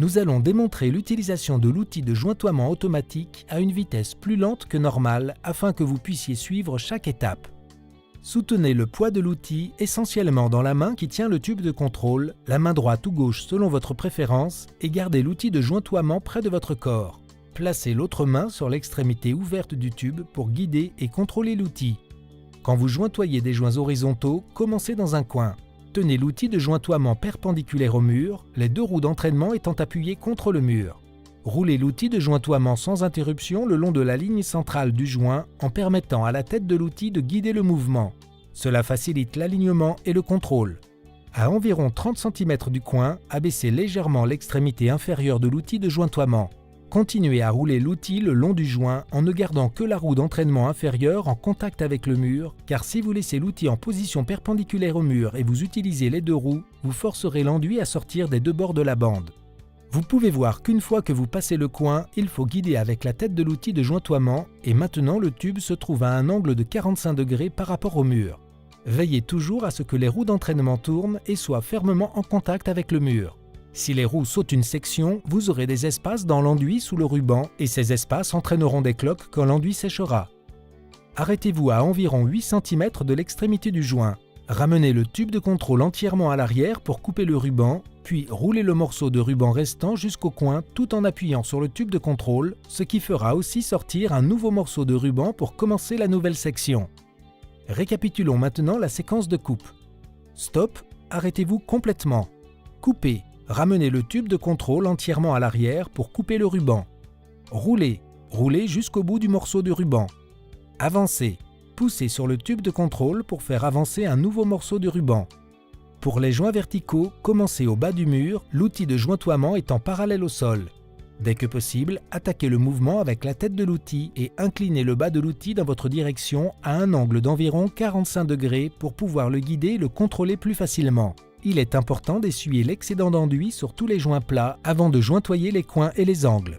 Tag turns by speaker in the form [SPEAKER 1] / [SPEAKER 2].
[SPEAKER 1] nous allons démontrer l'utilisation de l'outil de jointoiement automatique à une vitesse plus lente que normale afin que vous puissiez suivre chaque étape. Soutenez le poids de l'outil essentiellement dans la main qui tient le tube de contrôle, la main droite ou gauche selon votre préférence, et gardez l'outil de jointoiement près de votre corps. Placez l'autre main sur l'extrémité ouverte du tube pour guider et contrôler l'outil. Quand vous jointoyez des joints horizontaux, commencez dans un coin. Tenez l'outil de jointoiement perpendiculaire au mur, les deux roues d'entraînement étant appuyées contre le mur. Roulez l'outil de jointoiement sans interruption le long de la ligne centrale du joint en permettant à la tête de l'outil de guider le mouvement. Cela facilite l'alignement et le contrôle. À environ 30 cm du coin, abaissez légèrement l'extrémité inférieure de l'outil de jointoiement. Continuez à rouler l'outil le long du joint en ne gardant que la roue d'entraînement inférieure en contact avec le mur, car si vous laissez l'outil en position perpendiculaire au mur et vous utilisez les deux roues, vous forcerez l'enduit à sortir des deux bords de la bande. Vous pouvez voir qu'une fois que vous passez le coin, il faut guider avec la tête de l'outil de jointoiement et maintenant le tube se trouve à un angle de 45 degrés par rapport au mur. Veillez toujours à ce que les roues d'entraînement tournent et soient fermement en contact avec le mur. Si les roues sautent une section, vous aurez des espaces dans l'enduit sous le ruban et ces espaces entraîneront des cloques quand l'enduit séchera. Arrêtez-vous à environ 8 cm de l'extrémité du joint. Ramenez le tube de contrôle entièrement à l'arrière pour couper le ruban, puis roulez le morceau de ruban restant jusqu'au coin tout en appuyant sur le tube de contrôle, ce qui fera aussi sortir un nouveau morceau de ruban pour commencer la nouvelle section. Récapitulons maintenant la séquence de coupe. Stop, arrêtez-vous complètement. Coupez. Ramenez le tube de contrôle entièrement à l'arrière pour couper le ruban. Roulez. Roulez jusqu'au bout du morceau de ruban. Avancez. Poussez sur le tube de contrôle pour faire avancer un nouveau morceau de ruban. Pour les joints verticaux, commencez au bas du mur, l'outil de jointoiement étant parallèle au sol. Dès que possible, attaquez le mouvement avec la tête de l'outil et inclinez le bas de l'outil dans votre direction à un angle d'environ 45 degrés pour pouvoir le guider et le contrôler plus facilement. Il est important d'essuyer l'excédent d'enduit sur tous les joints plats avant de jointoyer les coins et les angles.